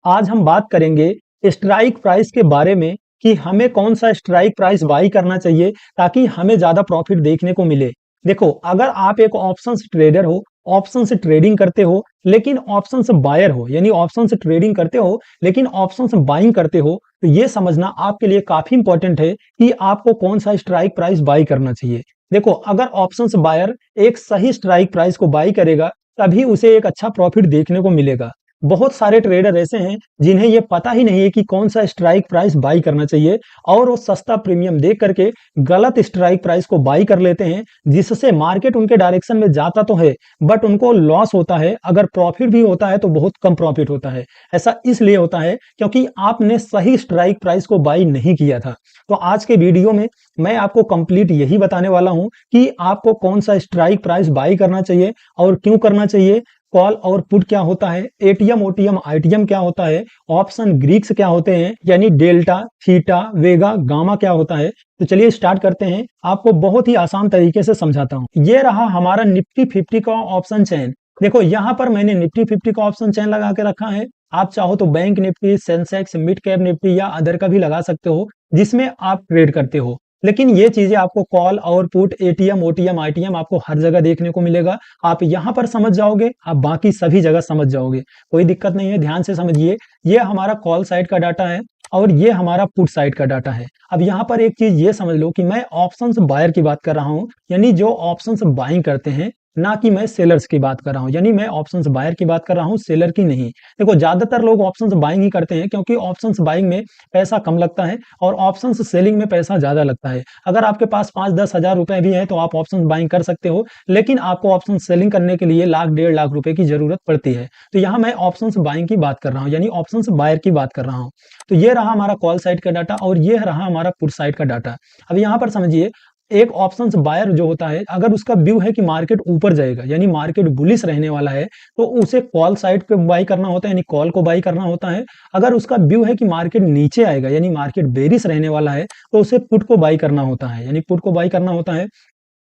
आज हम बात करेंगे स्ट्राइक प्राइस के बारे में कि हमें कौन सा स्ट्राइक प्राइस बाई करना चाहिए ताकि हमें ज्यादा प्रॉफिट देखने को मिले। देखो, अगर आप एक ऑप्शन ट्रेडर हो, ऑप्शन से ट्रेडिंग करते हो, लेकिन ऑप्शन से बायर हो, यानी ऑप्शन से ट्रेडिंग करते हो लेकिन ऑप्शन से बाइंग करते हो, तो ये समझना आपके लिए काफी इंपॉर्टेंट है कि आपको कौन सा स्ट्राइक प्राइस बाई करना चाहिए। देखो, अगर ऑप्शन से बायर एक सही स्ट्राइक प्राइस को बाई करेगा तभी उसे एक अच्छा प्रॉफिट देखने को मिलेगा। बहुत सारे ट्रेडर ऐसे हैं जिन्हें ये पता ही नहीं है कि कौन सा स्ट्राइक प्राइस बाई करना चाहिए और वो सस्ता प्रीमियम देख करके गलत स्ट्राइक प्राइस को बाई कर लेते हैं, जिससे मार्केट उनके डायरेक्शन में जाता तो है बट उनको लॉस होता है। अगर प्रॉफिट भी होता है तो बहुत कम प्रॉफिट होता है। ऐसा इसलिए होता है क्योंकि आपने सही स्ट्राइक प्राइस को बाई नहीं किया था। तो आज के वीडियो में मैं आपको कंप्लीट यही बताने वाला हूं कि आपको कौन सा स्ट्राइक प्राइस बाई करना चाहिए और क्यों करना चाहिए, कॉल और पुट क्या होता है, एटीएम ओटीएम आईटीएम क्या होता है, ऑप्शन ग्रीक्स क्या होते हैं यानी डेल्टा थीटा वेगा गामा क्या होता है। तो चलिए स्टार्ट करते हैं। आपको बहुत ही आसान तरीके से समझाता हूं। ये रहा हमारा निफ्टी 50 का ऑप्शन चेन। देखो, यहां पर मैंने निफ्टी 50 का ऑप्शन चेन लगा के रखा है। आप चाहो तो bank Nifty, Sensex, mid cap Nifty या अदर का भी लगा सकते हो जिसमें आप ट्रेड करते हो। लेकिन ये चीजें आपको कॉल और पुट, एटीएम ओटीएम आईटीएम आपको हर जगह देखने को मिलेगा। आप यहां पर समझ जाओगे, आप बाकी सभी जगह समझ जाओगे, कोई दिक्कत नहीं है। ध्यान से समझिए, ये हमारा कॉल साइड का डाटा है और ये हमारा पुट साइड का डाटा है। अब यहाँ पर एक चीज ये समझ लो कि मैं ऑप्शंस बायर की बात कर रहा हूँ, यानी जो ऑप्शंस बाइंग करते हैं, ना कि मैं सेलर्स की बात कर रहा हूँ, यानी मैं ऑप्शंस बायर की बात कर रहा हूँ, सेलर की नहीं। देखो, ज्यादातर लोग ऑप्शंस बाइंग ही करते हैं क्योंकि ऑप्शंस बाइंग में पैसा कम लगता है और ऑप्शंस सेलिंग में पैसा ज्यादा लगता है। अगर आपके पास 5-10 हजार रुपए भी है तो आप ऑप्शंस बाइंग कर सकते हो, लेकिन आपको ऑप्शन सेलिंग करने के लिए लाख 1.5 लाख रुपए की जरूरत पड़ती है। तो यहाँ मैं ऑप्शंस बाइंग की बात कर रहा हूँ, यानी ऑप्शंस बायर की बात कर रहा हूँ। तो ये रहा हमारा कॉल साइड का डाटा और ये रहा हमारा पुट साइड का डाटा। अब यहाँ पर समझिए, एक ऑप्शंस बायर जो होता है, अगर उसका व्यू है कि मार्केट ऊपर जाएगा यानी मार्केट बुलिश रहने वाला है, तो उसे कॉल साइड पे बाई करना होता है, यानी कॉल को बाई करना होता है। अगर उसका व्यू है कि मार्केट नीचे आएगा यानी मार्केट बेरिश रहने वाला है, तो उसे पुट को बाई करना होता है, यानी पुट को बाई करना होता है।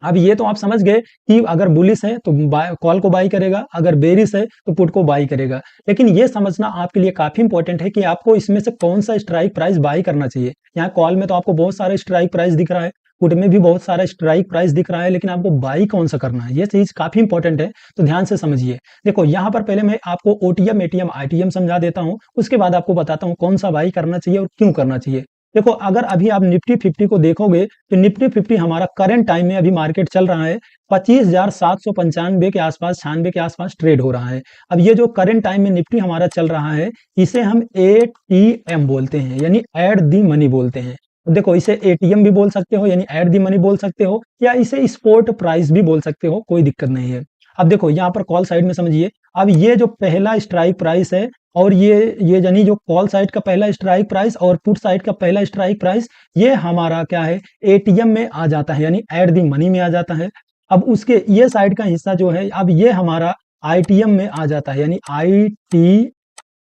अब ये तो आप समझ गए कि अगर बुलिश है तो कॉल को बाई करेगा, अगर बेरिश है तो पुट को बाई करेगा। लेकिन ये समझना आपके लिए काफी इंपॉर्टेंट है कि आपको इसमें से कौन सा स्ट्राइक प्राइस बाई करना चाहिए। यहाँ कॉल में तो आपको बहुत सारे स्ट्राइक प्राइस दिख रहा है, पुट में भी बहुत सारा स्ट्राइक प्राइस दिख रहा है, लेकिन आपको बाई कौन सा करना है, ये चीज काफी इंपॉर्टेंट है। तो ध्यान से समझिए। देखो, यहाँ पर पहले मैं आपको ओटीएम एटीएम आईटीएम समझा देता हूँ, उसके बाद आपको बताता हूँ कौन सा बाई करना चाहिए और क्यों करना चाहिए। देखो, अगर अभी आप निफ्टी 50 को देखोगे तो निफ्टी 50 हमारा करंट टाइम में अभी मार्केट चल रहा है 25,795 के आसपास, 96 के आसपास ट्रेड हो रहा है। अब ये जो करंट टाइम में निफ्टी हमारा चल रहा है, इसे हम एटीएम बोलते हैं, यानी एट दी मनी बोलते हैं। तो देखो, इसे एटीएम भी बोल सकते हो यानी एट दी मनी बोल सकते हो, या इसे स्पोर्ट प्राइस भी बोल सकते हो, कोई दिक्कत नहीं है। अब देखो, यहाँ पर कॉल साइड में समझिए, अब ये जो पहला स्ट्राइक प्राइस है और ये यानी जो कॉल साइड का पहला स्ट्राइक प्राइस और पुट साइड का पहला स्ट्राइक प्राइस, ये हमारा क्या है, एटीएम में आ जाता है, यानी एट दी मनी में आ जाता है। अब उसके ये साइड का हिस्सा जो है, अब ये हमारा आईटीएम में आ जाता है, यानी आई टी,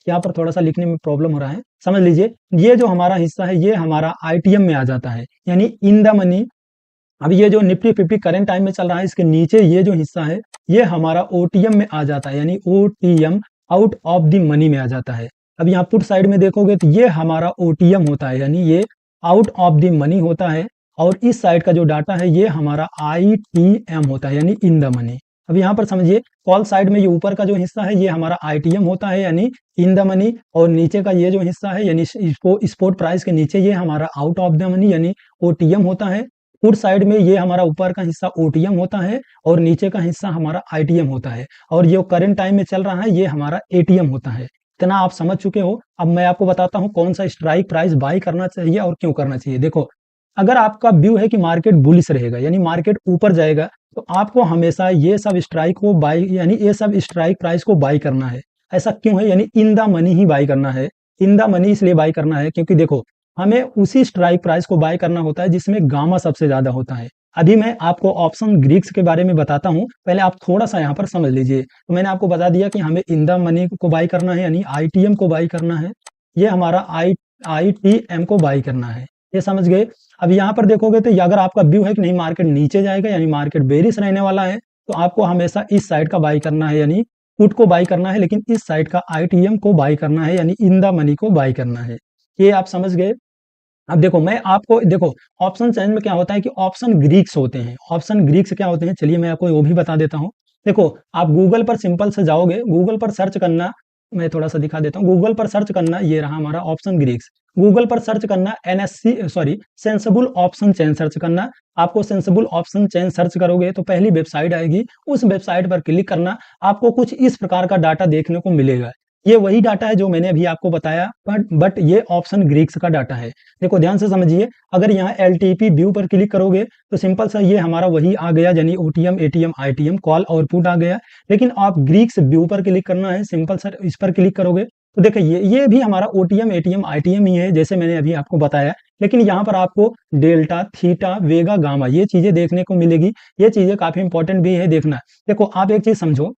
यहाँ पर थोड़ा सा लिखने में प्रॉब्लम हो रहा है, समझ लीजिए। ये जो हमारा हिस्सा है ये हमारा आईटीएम में आ जाता है, यानी इन द मनी। अब ये जो निफ्टी 50 करंट टाइम में चल रहा है, इसके नीचे ये जो हिस्सा है ये हमारा ओटीएम में आ जाता है, यानी OTM, out of the money में आ जाता है। अब यहाँ पुट साइड में देखोगे तो ये हमारा ओटीएम होता है, यानी ये आउट ऑफ द मनी होता है। और इस साइड का जो डाटा है ये हमारा आईटीएम होता है, यानी इन द मनी। अब यहाँ पर समझिए, कॉल साइड में ये ऊपर का जो हिस्सा है ये हमारा आईटीएम होता है, यानी इन द मनी, और नीचे का ये जो हिस्सा है यानी स्पोर्ट प्राइस के नीचे ये हमारा आउट ऑफ द मनी, यानी ओटीएम होता है। पुट साइड में ये हमारा ऊपर का हिस्सा ओटीएम होता है और नीचे का हिस्सा हमारा आईटीएम होता है, और ये करंट टाइम में चल रहा है ये हमारा एटीएम होता है। इतना आप समझ चुके हो। अब मैं आपको बताता हूँ कौन सा स्ट्राइक प्राइस बाई करना चाहिए और क्यों करना चाहिए। देखो, अगर आपका व्यू है कि मार्केट बुलिश रहेगा यानी मार्केट ऊपर जाएगा, तो आपको हमेशा ये सब स्ट्राइक को बाई, यानी ये सब स्ट्राइक प्राइस को बाई करना है। ऐसा क्यों है, यानी in the money he by करना है। इन द मनी इसलिए बाई करना है क्योंकि देखो, हमें उसी स्ट्राइक प्राइस को बाय करना होता है जिसमें गामा सबसे ज्यादा होता है। अभी मैं आपको ऑप्शन ग्रीक्स के बारे में बताता हूं, पहले आप थोड़ा सा यहाँ पर समझ लीजिए। तो मैंने आपको बता दिया कि हमें इन द मनी को बाय करना है, यानी आईटीएम को बाय करना है। ये हमारा आईटीएम को बाय करना है, ये समझ गए। अब यहाँ पर देखोगे तो अगर आपका व्यू है कि नहीं मार्केट नीचे जाएगा यानी मार्केट बेरिश रहने वाला है, तो आपको हमेशा इस साइड का बाय करना है, यानी पुट को बाई करना है, लेकिन इस साइड का आईटीएम को बाई करना है, यानी इन द मनी को बाई करना है। ये आप समझ गए। अब देखो मैं आपको देखो ऑप्शन चेंज में क्या होता है कि ऑप्शन ग्रीक्स होते हैं। ऑप्शन ग्रीक्स क्या होते हैं, चलिए मैं आपको वो भी बता देता हूँ। देखो आप गूगल पर सिंपल से जाओगे, गूगल पर सर्च करना, मैं थोड़ा सा दिखा देता हूँ। गूगल पर सर्च करना, ये रहा हमारा ऑप्शन ग्रीक्स। गूगल पर सर्च करना NSC sorry sensible option change search करना। आपको सेंसिबल ऑप्शन चेंज सर्च करोगे तो पहली वेबसाइट आएगी, उस वेबसाइट पर क्लिक करना। आपको कुछ इस प्रकार का डाटा देखने को मिलेगा। ये वही डाटा है जो मैंने अभी आपको बताया, बट ये ऑप्शन ग्रीक्स का डाटा है। देखो ध्यान से समझिए, अगर यहाँ एलटीपी व्यू पर क्लिक करोगे तो सिंपल सा ये हमारा वही आ गया, यानी ओटीएम एटीएम आईटीएम कॉल और पुट आ गया। लेकिन आप ग्रीक्स व्यू पर क्लिक करना है, सिंपल सा इस पर क्लिक करोगे तो देखिए ये भी हमारा ओटीएम एटीएम आईटीएम ही है, जैसे मैंने अभी आपको बताया। लेकिन यहाँ पर आपको डेल्टा थीटा वेगा गामा ये चीजें देखने को मिलेगी। ये चीजें काफी इंपॉर्टेंट भी है देखना। देखो आप एक चीज समझो,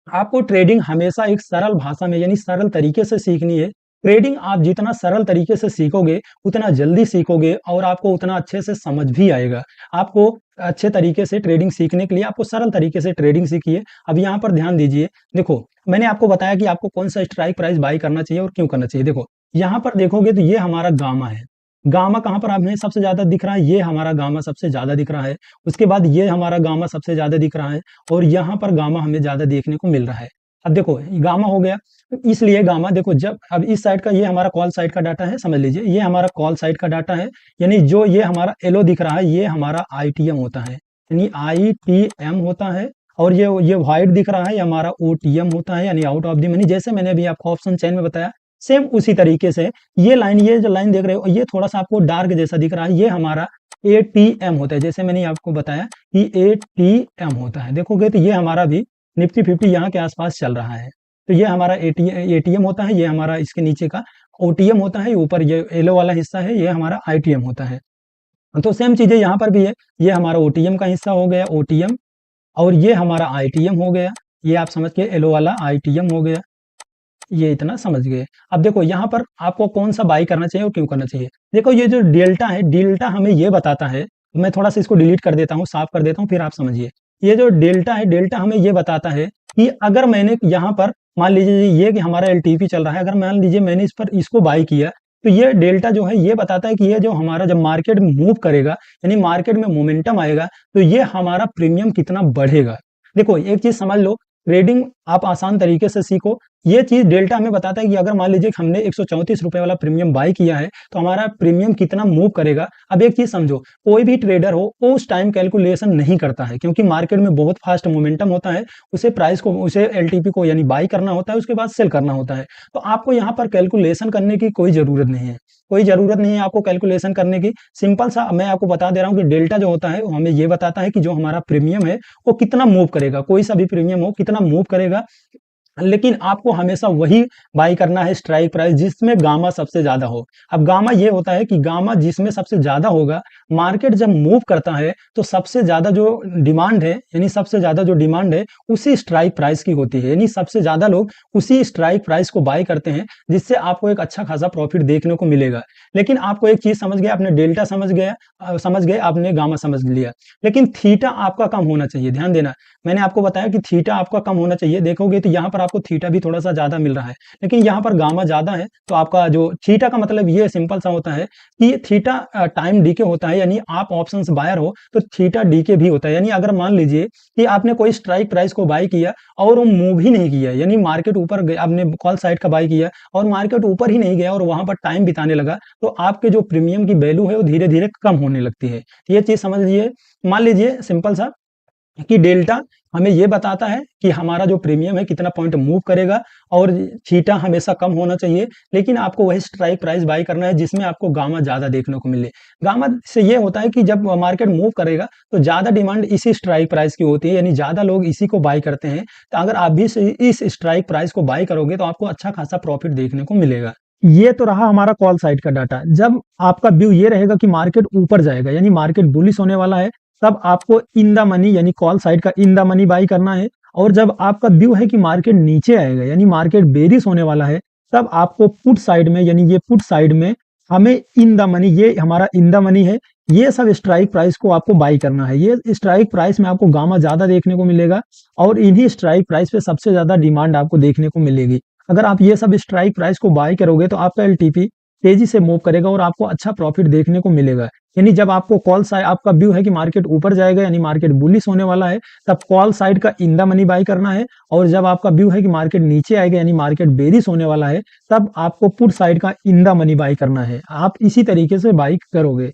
आपको ट्रेडिंग हमेशा एक सरल भाषा में यानी सरल तरीके से सीखनी है। ट्रेडिंग आप जितना सरल तरीके से सीखोगे उतना जल्दी सीखोगे और आपको उतना अच्छे से समझ भी आएगा। आपको अच्छे तरीके से ट्रेडिंग सीखने के लिए आपको सरल तरीके से ट्रेडिंग सीखिए। अब यहाँ पर ध्यान दीजिए, देखो मैंने आपको बताया कि आपको कौन सा स्ट्राइक प्राइस बाई करना चाहिए और क्यों करना चाहिए। देखो यहाँ पर देखोगे तो ये हमारा गामा है। गामा कहाँ पर हमें सबसे ज्यादा दिख रहा है, ये हमारा गामा सबसे ज्यादा दिख रहा है। उसके बाद ये हमारा गामा सबसे ज्यादा दिख रहा है और यहाँ पर गामा हमें ज्यादा देखने को मिल रहा है। अब देखो गामा हो गया, इसलिए गामा देखो जब अब इस साइड का ये हमारा कॉल साइड का डाटा है, समझ लीजिए ये हमारा कॉल साइड का डाटा है। यानी जो ये हमारा येलो दिख रहा है ये हमारा आईटीएम होता है, यानी आईटीएम होता है। और ये व्हाइट दिख रहा है ये हमारा ओटीएम होता है, यानी आउट ऑफ द मनी। जैसे मैंने अभी आपको ऑप्शन चेन में बताया, सेम उसी तरीके से ये जो लाइन देख रहे हो ये थोड़ा सा आपको डार्क जैसा दिख रहा है, ये हमारा एटीएम होता है। जैसे मैंने आपको बताया कि एटीएम होता है, देखोगे तो ये हमारा भी निफ्टी 50 यहाँ के आसपास चल रहा है। तो ये हमारा एटीएम होता है, ये हमारा इसके नीचे का ओटीएम होता है, ऊपर ये येलो वाला हिस्सा है ये हमारा आईटीएम होता है। तो सेम चीजें यहाँ पर भी है, ये हमारा ओटीएम का हिस्सा हो गया ओटीएम, और ये हमारा आईटीएम हो गया। ये आप समझ के येलो वाला आईटीएम हो गया, ये इतना समझ गए। अब देखो यहाँ पर आपको कौन सा बाई करना चाहिए और क्यों करना चाहिए। देखो ये जो डेल्टा है, डेल्टा हमें ये बताता है, मैं थोड़ा सा इसको डिलीट कर देता हूँ, साफ कर देता हूँ, फिर आप समझिए। ये जो डेल्टा है, डेल्टा हमें ये बताता है कि अगर मैंने यहाँ पर मान लीजिए ये कि हमारा एलटीपी चल रहा है, अगर मान लीजिए मैंने इस पर इसको बाई किया तो ये डेल्टा जो है ये बताता है कि ये जो हमारा जब मार्केट में मूव करेगा, यानी मार्केट में मोमेंटम आएगा, तो ये हमारा प्रीमियम कितना बढ़ेगा। देखो एक चीज समझ लो, ट्रेडिंग आप आसान तरीके से सीखो। ये चीज डेल्टा हमें बताता है कि अगर मान लीजिए हमने 134 रुपए वाला प्रीमियम बाय किया है तो हमारा प्रीमियम कितना मूव करेगा। अब एक चीज समझो, कोई भी ट्रेडर हो वो उस टाइम कैलकुलेशन नहीं करता है, क्योंकि मार्केट में बहुत फास्ट मोमेंटम होता है। उसे प्राइस को, उसे एलटीपी को यानी बाई करना होता है, उसके बाद सेल करना होता है। तो आपको यहाँ पर कैलकुलेशन करने की कोई जरूरत नहीं है, कोई जरूरत नहीं है आपको कैलकुलेशन करने की। सिंपल सा मैं आपको बता दे रहा हूँ कि डेल्टा जो होता है वो हमें ये बताता है कि जो हमारा प्रीमियम है वो कितना मूव करेगा, कोई सा भी प्रीमियम हो कितना मूव करेगा। लेकिन आपको हमेशा वही बाई करना है स्ट्राइक प्राइस जिसमें गामा सबसे ज्यादा हो। अब गामा ये होता है कि गामा जिसमें सबसे ज्यादा होगा, मार्केट जब मूव करता है तो सबसे ज्यादा जो डिमांड है, यानी सबसे ज्यादा जो डिमांड है उसी स्ट्राइक प्राइस की होती है, यानी सबसे ज्यादा लोग उसी स्ट्राइक प्राइस को बाई करते हैं, जिससे आपको एक अच्छा खासा प्रॉफिट देखने को मिलेगा। लेकिन आपको एक चीज समझ गया, आपने डेल्टा समझ गए, आपने गामा समझ लिया, लेकिन थीटा आपका कम होना चाहिए। ध्यान देना, मैंने आपको बताया कि थीटा आपका कम होना चाहिए। देखोगे तो यहाँ पर आपको थीटा भी थोड़ा सा ज्यादा मिल रहा है, लेकिन यहाँ पर गामा ज्यादा है। तो आपका जो थीटा का मतलब ये सिंपल सा होता है कि थीटा टाइम डीके होता है, यानी आप ऑप्शंस बायर हो तो थीटा डीके भी होता है। यानी अगर मान लीजिए कि आपने कोई स्ट्राइक प्राइस को बाई किया और वो मूव ही नहीं किया, यानी मार्केट ऊपर गया, आपने कॉल साइड का बाई किया और मार्केट ऊपर ही नहीं गया और वहां पर टाइम बिताने लगा, तो आपके जो प्रीमियम की वैल्यू है वो धीरे धीरे कम होने लगती है। ये चीज समझ लीजिए। मान लीजिए सिंपल सा कि डेल्टा हमें ये बताता है कि हमारा जो प्रीमियम है कितना पॉइंट मूव करेगा, और थीटा हमेशा कम होना चाहिए। लेकिन आपको वही स्ट्राइक प्राइस बाई करना है जिसमें आपको गामा ज्यादा देखने को मिले। गामा से ये होता है कि जब मार्केट मूव करेगा तो ज्यादा डिमांड इसी स्ट्राइक प्राइस की होती है, यानी ज्यादा लोग इसी को बाई करते हैं। तो अगर आप भी इस स्ट्राइक प्राइस को बाई करोगे तो आपको अच्छा खासा प्रॉफिट देखने को मिलेगा। ये तो रहा हमारा कॉल साइड का डाटा। जब आपका व्यू ये रहेगा कि मार्केट ऊपर जाएगा, यानी मार्केट बुलिश होने वाला है, तब आपको इन द मनी यानी कॉल साइड का इन द मनी बाई करना है। और जब आपका व्यू है कि मार्केट नीचे आएगा, यानी मार्केट बेरिश होने वाला है, तब आपको पुट साइड में, यानी ये पुट साइड में हमें इन द मनी, ये हमारा इन द मनी है, ये सब स्ट्राइक प्राइस को आपको बाई करना है। ये स्ट्राइक प्राइस में आपको गामा ज्यादा देखने को मिलेगा और इन्हीं स्ट्राइक प्राइस पे सबसे ज्यादा डिमांड आपको देखने को मिलेगी। अगर आप ये सब स्ट्राइक प्राइस को बाई करोगे तो आपका एलटीपी तेजी से मूव करेगा और आपको अच्छा प्रॉफिट देखने को मिलेगा। यानी जब आपको कॉल साइड आपका व्यू है कि मार्केट ऊपर जाएगा यानी मार्केट बुलिश होने वाला है, तब कॉल साइड का इन द मनी बाई करना है। और जब आपका व्यू है कि मार्केट नीचे आएगा यानी मार्केट बेरिश होने वाला है, तब आपको पुट साइड का इन द मनी बाई करना है। आप इसी तरीके से बाई करोगे।